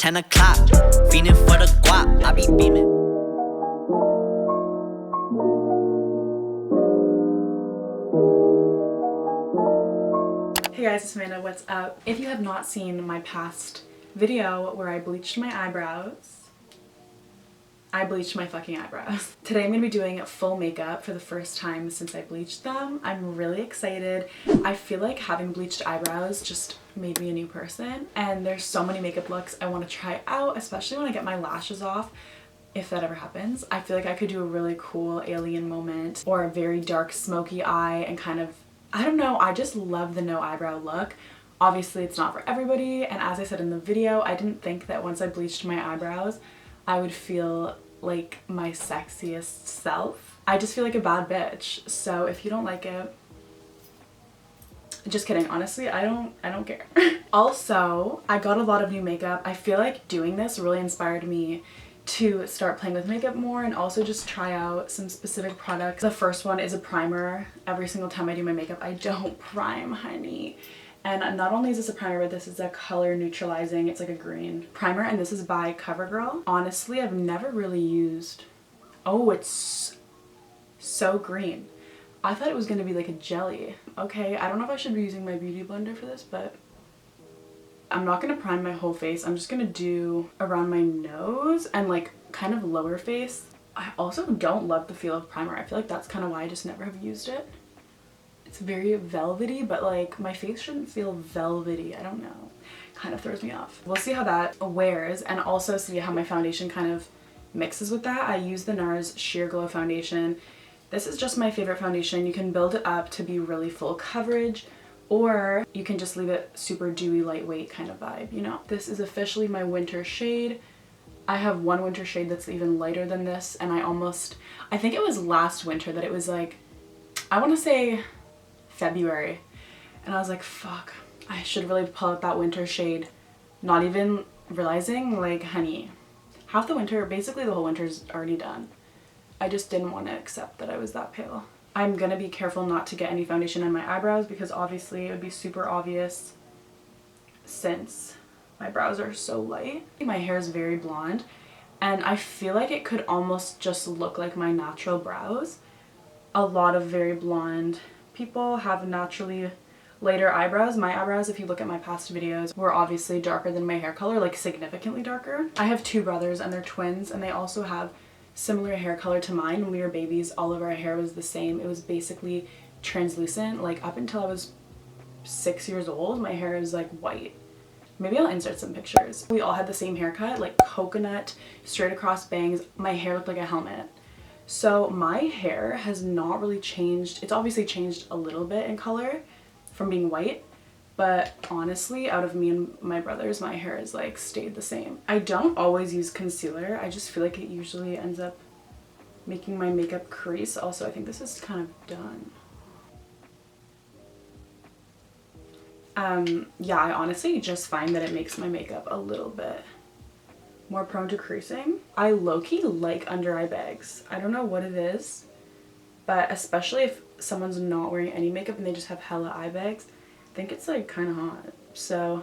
10 o'clock, fiending for the guap, I be beaming. Hey guys, it's Amanda, what's up? If you have not seen my past video where I bleached my eyebrows, I bleached my fucking eyebrows. Today I'm going to be doing full makeup for the first time since I bleached them. I'm really excited. I feel like having bleached eyebrows just made me a new person, and there's so many makeup looks I want to try out, especially when I get my lashes off. If that ever happens, I feel like I could do a really cool alien moment or a very dark smoky eye and kind of, I don't know, I just love the no eyebrow look. Obviously it's not for everybody, and as I said in the video, I didn't think that once I bleached my eyebrows I would feel like my sexiest self. I just feel like a bad bitch. So if you don't like it, just kidding, honestly, I don't care. Also, I got a lot of new makeup. I feel like doing this really inspired me to start playing with makeup more and also just try out some specific products. The first one is a primer. Every single time I do my makeup, I don't prime, honey. And not only is this a primer, but this is a color neutralizing, it's like a green primer, and this is by CoverGirl. Honestly, I've never really used, oh, it's so green. I thought it was gonna be like a jelly. Okay, I don't know if I should be using my beauty blender for this, but I'm not gonna prime my whole face. I'm just gonna do around my nose and like kind of lower face. I also don't love the feel of primer. I feel like that's kind of why I just never have used it. It's very velvety, but like my face shouldn't feel velvety. I don't know. Kind of throws me off. We'll see how that wears and also see how my foundation kind of mixes with that. I use the NARS Sheer Glow foundation. This is just my favorite foundation. You can build it up to be really full coverage, or you can just leave it super dewy, lightweight kind of vibe, you know? This is officially my winter shade. I have one winter shade that's even lighter than this, and I think it was last winter that it was like, I want to say February, and I was like, fuck, I should really pull out that winter shade, not even realizing, like, honey, half the winter, basically the whole winter's already done. I just didn't want to accept that I was that pale. I'm gonna be careful not to get any foundation in my eyebrows because obviously it would be super obvious since my brows are so light. My hair is very blonde and I feel like it could almost just look like my natural brows. A lot of very blonde people have naturally lighter eyebrows. My eyebrows, if you look at my past videos, were obviously darker than my hair color, like significantly darker. I have two brothers and they're twins and they also have similar hair color to mine. When we were babies, all of our hair was the same. It was basically translucent. Like up until I was 6 years old, my hair is like white. Maybe I'll insert some pictures. We all had the same haircut, like coconut, straight across bangs. My hair looked like a helmet. So my hair has not really changed. It's obviously changed a little bit in color from being white, but honestly, out of me and my brothers, my hair has like stayed the same. I don't always use concealer. I just feel like it usually ends up making my makeup crease. Also, I think this is kind of done. Yeah, I honestly just find that it makes my makeup a little bit more prone to creasing. I low-key like under eye bags. I don't know what it is, but especially if someone's not wearing any makeup and they just have hella eye bags, I think it's like kind of hot. So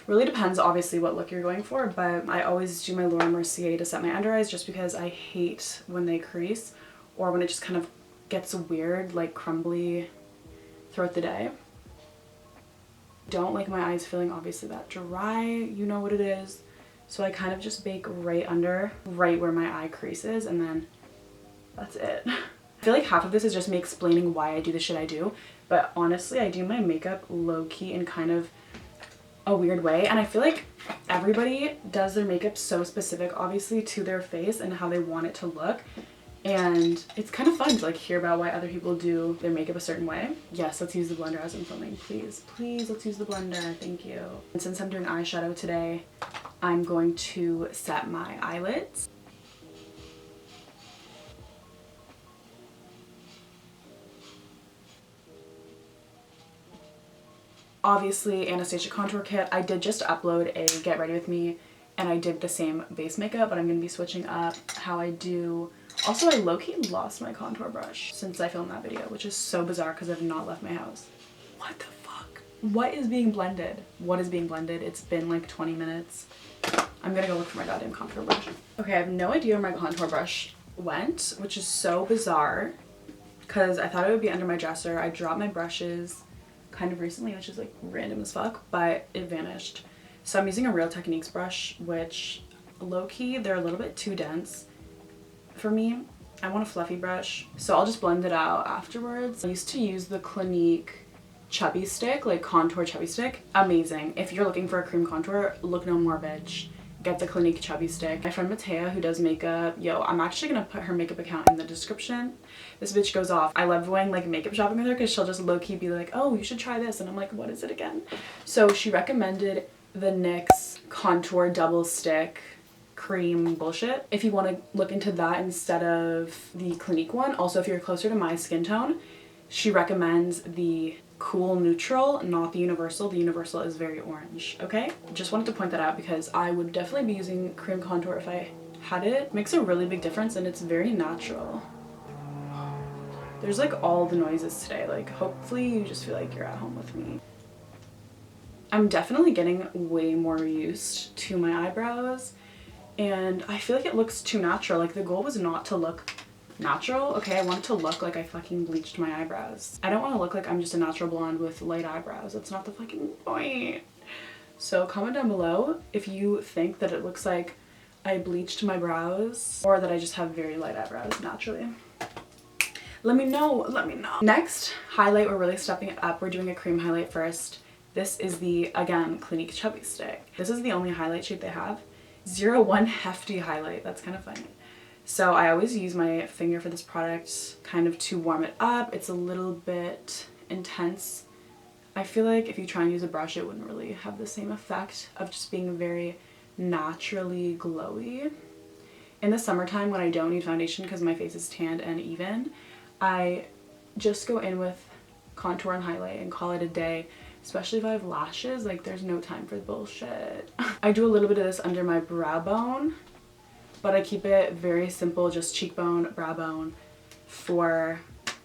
really depends obviously what look you're going for, but I always do my Laura Mercier to set my under eyes just because I hate when they crease or when it just kind of gets weird, like crumbly throughout the day. Don't like my eyes feeling obviously that dry, you know what it is. So I kind of just bake right under, right where my eye creases, and then that's it. I feel like half of this is just me explaining why I do the shit I do, but honestly I do my makeup low-key in kind of a weird way, and I feel like everybody does their makeup so specific obviously to their face and how they want it to look, and it's kind of fun to like hear about why other people do their makeup a certain way. Yes, let's use the blender as I'm filming, please. Please, let's use the blender, thank you. And since I'm doing eyeshadow today, I'm going to set my eyelids. Obviously, Anastasia contour kit. I did just upload a Get Ready With Me and I did the same base makeup, but I'm going to be switching up how I do. Also, I low-key lost my contour brush since I filmed that video, which is so bizarre because I've not left my house. What the fuck? What is being blended? What is being blended? It's been like 20 minutes. I'm gonna go look for my goddamn contour brush. Okay, I have no idea where my contour brush went, which is so bizarre because I thought it would be under my dresser. I dropped my brushes kind of recently, which is like random as fuck, but it vanished. So I'm using a Real Techniques brush, which low-key, they're a little bit too dense for me. I want a fluffy brush, so I'll just blend it out afterwards. I used to use the Clinique chubby stick, like contour chubby stick. Amazing. If you're looking for a cream contour, look no more, bitch. Get the Clinique chubby stick. My friend Mathilde, who does makeup, yo, I'm actually gonna put her makeup account in the description. This bitch goes off. I love going like makeup shopping with her because she'll just low-key be like, oh, you should try this, and I'm like, what is it again? So she recommended the NYX contour double stick cream bullshit. If you want to look into that instead of the Clinique one, also if you're closer to my skin tone, she recommends the cool neutral, not the universal. The universal is very orange. Okay, just wanted to point that out because I would definitely be using cream contour if I had it. It makes a really big difference and it's very natural. There's like all the noises today, like hopefully you just feel like you're at home with me. I'm definitely getting way more used to my eyebrows and I feel like it looks too natural. Like the goal was not to look natural, okay? I want it to look like I fucking bleached my eyebrows. I don't want to look like I'm just a natural blonde with light eyebrows. That's not the fucking point. So comment down below if you think that it looks like I bleached my brows or that I just have very light eyebrows naturally. Let me know, let me know. Next highlight, we're really stepping it up. We're doing a cream highlight first. This is the, again, Clinique chubby stick. This is the only highlight shade they have. 01 Hefty highlight. That's kind of funny. So I always use my finger for this product kind of to warm it up. It's a little bit intense. I feel like if you try and use a brush, it wouldn't really have the same effect of just being very naturally glowy. In the summertime when I don't need foundation because my face is tanned and even, I just go in with contour and highlight and call it a day. Especially if I have lashes, like there's no time for the bullshit. I do a little bit of this under my brow bone, but I keep it very simple, just cheekbone, brow bone for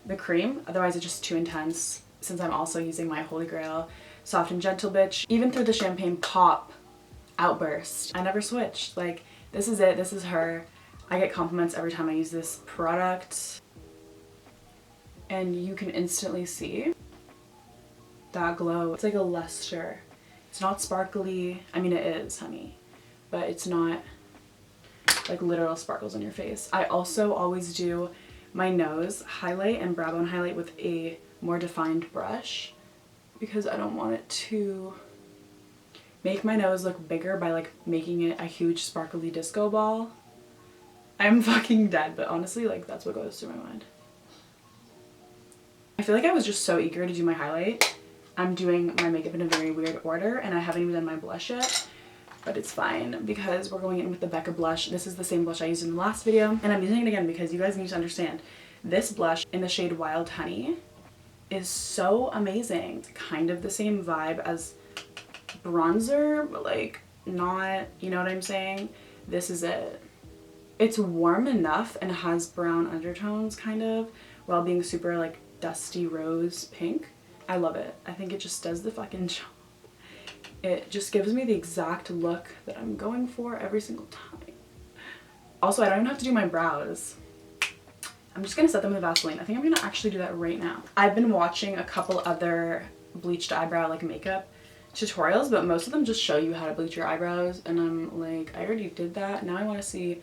the cream. Otherwise it's just too intense since I'm also using my Holy Grail Soft and Gentle bitch. Even through the Champagne Pop outburst, I never switched. Like this is it, this is her. I get compliments every time I use this product and you can instantly see that glow. It's like a luster. It's not sparkly. I mean it is, honey, but it's not like literal sparkles on your face. I also always do my nose highlight and brow bone highlight with a more defined brush because I don't want it to make my nose look bigger by like making it a huge sparkly disco ball. I'm fucking dead, but honestly like that's what goes through my mind. I feel like I was just so eager to do my highlight. I'm doing my makeup in a very weird order and I haven't even done my blush yet, but it's fine because we're going in with the Becca blush. This is the same blush I used in the last video and I'm using it again because you guys need to understand this blush in the shade Wild Honey is so amazing. It's kind of the same vibe as bronzer, but like not, you know what I'm saying? This is it. It's warm enough and has brown undertones kind of while being super like dusty rose pink. I love it. I think it just does the fucking job. It just gives me the exact look that I'm going for every single time. Also, I don't even have to do my brows. I'm just gonna set them with Vaseline. I think I'm gonna actually do that right now. I've been watching a couple other bleached eyebrow like makeup tutorials, but most of them just show you how to bleach your eyebrows and I'm like, I already did that. Now I want to see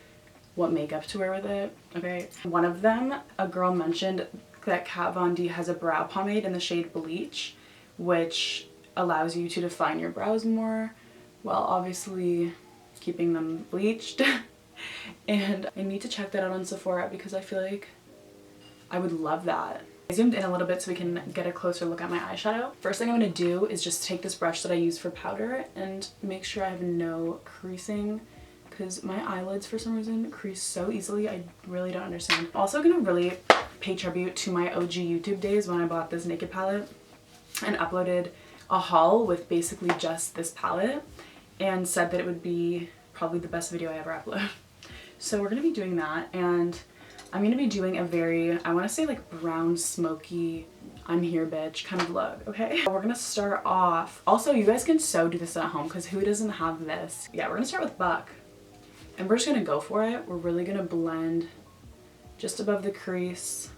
what makeup to wear with it. Okay. One of them, a girl mentioned that Kat Von D has a brow pomade in the shade Bleach, which allows you to define your brows more while obviously keeping them bleached. And I need to check that out on Sephora because I feel like I would love that. I zoomed in a little bit so we can get a closer look at my eyeshadow. First thing I'm going to do is just take this brush that I use for powder and make sure I have no creasing because my eyelids for some reason crease so easily. I really don't understand. Also going to really pay tribute to my OG YouTube days when I bought this Naked palette and uploaded a haul with basically just this palette and said that it would be probably the best video I ever upload. So we're going to be doing that and I'm gonna be doing a very, I wanna say like brown, smoky, I'm here bitch kind of look, okay? We're gonna start off, also you guys can so do this at home because who doesn't have this? Yeah, we're gonna start with Buck. And we're just gonna go for it. We're really gonna blend just above the crease.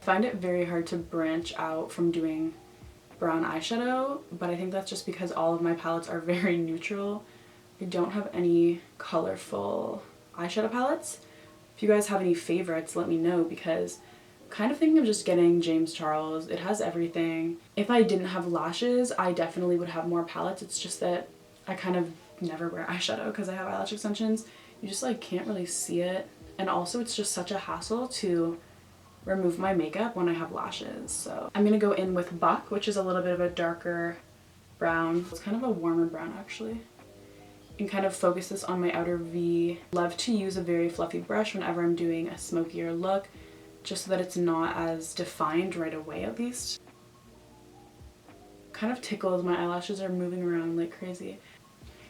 I find it very hard to branch out from doing brown eyeshadow, but I think that's just because all of my palettes are very neutral. I don't have any colorful eyeshadow palettes. If you guys have any favorites, let me know, because I'm kind of thinking of just getting James Charles. It has everything. If I didn't have lashes, I definitely would have more palettes. It's just that I kind of never wear eyeshadow because I have eyelash extensions. You just like can't really see it. And also it's just such a hassle to remove my makeup when I have lashes. So I'm gonna go in with Buck, which is a little bit of a darker brown. It's kind of a warmer brown actually. And kind of focus this on my outer V. Love to use a very fluffy brush whenever I'm doing a smokier look, just so that it's not as defined right away at least. Kind of tickles, my eyelashes are moving around like crazy.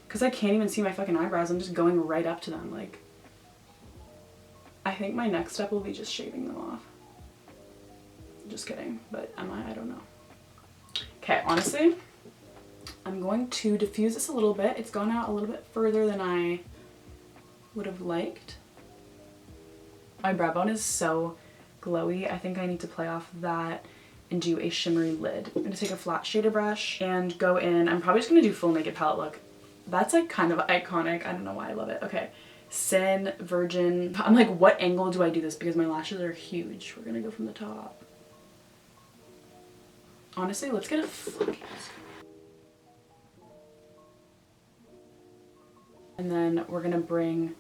Because I can't even see my fucking eyebrows, I'm just going right up to them. Like, I think my next step will be just shaving them off. Just kidding, but am I? I don't know. Okay, honestly, I'm going to diffuse this a little bit. It's gone out a little bit further than I would have liked. My brow bone is so glowy. I think I need to play off that and do a shimmery lid. I'm gonna take a flat shader brush and go in. I'm probably just gonna do full naked palette look. That's like kind of iconic. I don't know why I love it. Okay, Sin, Virgin. I'm like, what angle do I do this? Because my lashes are huge. We're gonna go from the top. Honestly, let's get it fucking. And then we're gonna bring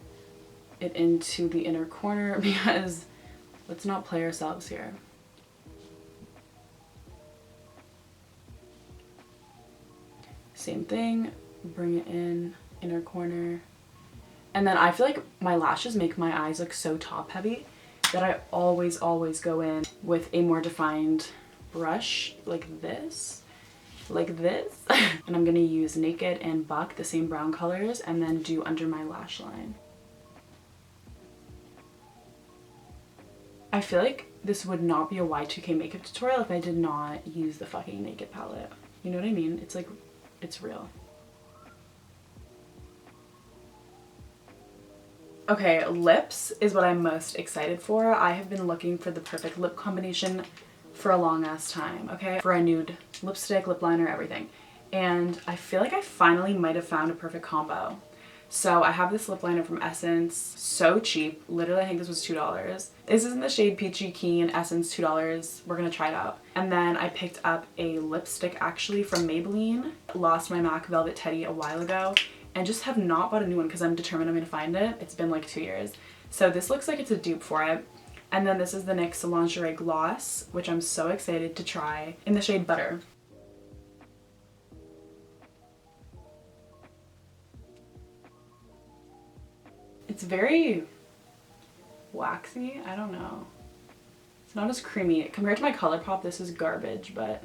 it into the inner corner because let's not play ourselves here. Same thing, bring it in, inner corner. And then I feel like my lashes make my eyes look so top heavy that I always go in with a more defined brush like this. And I'm gonna use Naked and Buck, the same brown colors, and then do under my lash line. I feel like this would not be a Y2K makeup tutorial if I did not use the fucking Naked palette. You know what I mean? It's like, it's real. Okay, lips is what I'm most excited for. I have been looking for the perfect lip combination for a long ass time, okay? For a nude lipstick, lip liner, everything. And I feel like I finally might have found a perfect combo. So I have this lip liner from Essence, so cheap. Literally, I think this was $2. This is in the shade Peachy Keen, Essence, $2. We're gonna try it out. And then I picked up a lipstick actually from Maybelline. Lost my MAC Velvet Teddy a while ago and just have not bought a new one because I'm determined I'm gonna find it. It's been like 2 years. So this looks like it's a dupe for it. And then this is the NYX Lingerie Gloss, which I'm so excited to try, in the shade Butter. It's very waxy, I don't know. It's not as creamy. Compared to my ColourPop, this is garbage, but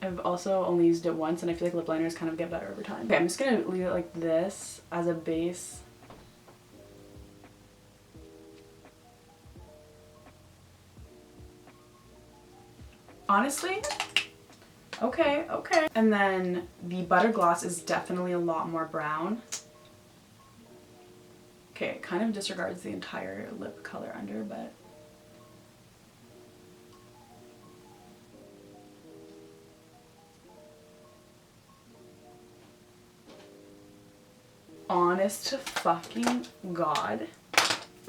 I've also only used it once and I feel like lip liners kind of get better over time. Okay, I'm just gonna leave it like this as a base. Honestly, okay. And then the Butter Gloss is definitely a lot more brown. Okay, it kind of disregards the entire lip color under, but honest to fucking God,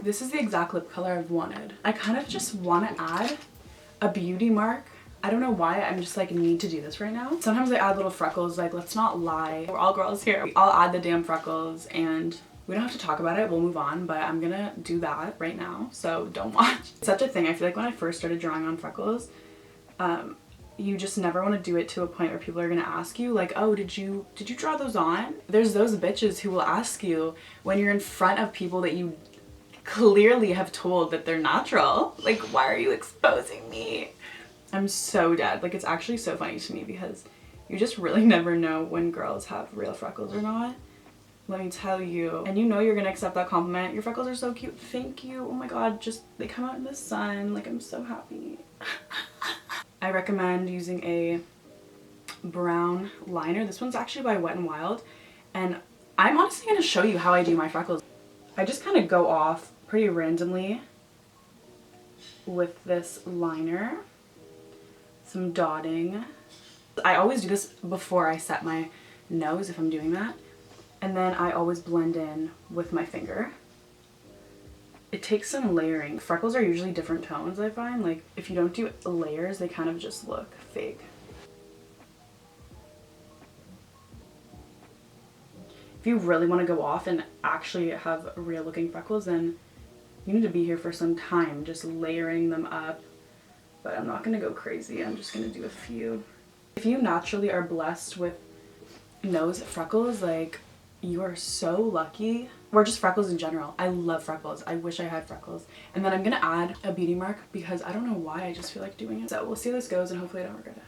this is the exact lip color I've wanted. I kind of just want to add a beauty mark. I don't know why, I'm just like need to do this right now. Sometimes I add little freckles, like let's not lie. We're all girls here. I'll add the damn freckles and we don't have to talk about it, we'll move on, but I'm gonna do that right now, so don't watch. It's such a thing. I feel like when I first started drawing on freckles, you just never want to do it to a point where people are gonna ask you like, oh, did you draw those on? There's those bitches who will ask you when you're in front of people that you clearly have told that they're natural. Like, why are you exposing me? I'm so dead. Like, it's actually so funny to me because you just really never know when girls have real freckles or not. let me tell you. And you know you're gonna accept that compliment. Your freckles are so cute. Thank you. Oh my god, just they come out in the sun. Like, I'm so happy. I recommend using a brown liner. This one's actually by Wet n Wild, and I'm honestly gonna show you how I do my freckles. I just kind of go off pretty randomly with this liner, some dotting. I always do this before I set my nose if I'm doing that, and then I always blend in with my finger. It takes some layering. Freckles are usually different tones, I find. Like, if you don't do layers, they kind of just look fake. If you really want to go off and actually have real looking freckles, then you need to be here for some time, just layering them up. But I'm not going to go crazy. I'm just going to do a few. If you naturally are blessed with nose freckles, like, you are so lucky. Or just freckles in general. I love freckles. I wish I had freckles. And then I'm going to add a beauty mark because I don't know why, I just feel like doing it. So we'll see how this goes and hopefully I don't regret it.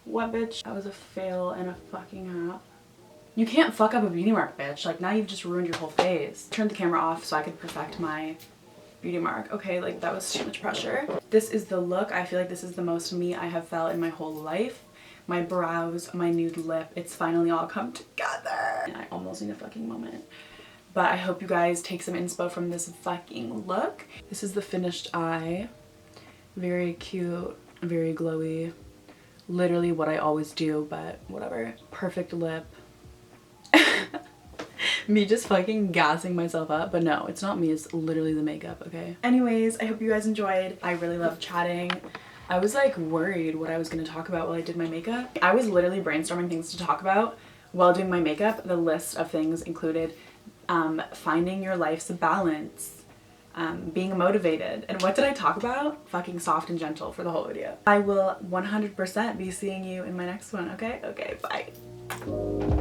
What, bitch? That was a fail and a fucking half. You can't fuck up a beauty mark, bitch. Like, now you've just ruined your whole face. Turned the camera off so I could perfect my beauty mark. Okay, like, that was too much pressure. This is the look. I feel like this is the most me I have felt in my whole life. My brows, my nude lip, it's finally all come together. And I almost need a fucking moment. But I hope you guys take some inspo from this fucking look. This is the finished eye. Very cute, very glowy. Literally what I always do, but whatever. Perfect lip. Me just fucking gassing myself up, but no, it's not me, it's literally the makeup, okay? Anyways, I hope you guys enjoyed. I really love chatting. I was like worried what I was gonna talk about while I did my makeup. I was literally brainstorming things to talk about while doing my makeup. The list of things included finding your life's balance, being motivated. And what did I talk about? Fucking soft and gentle for the whole video. I will 100% be seeing you in my next one, okay? Okay, bye.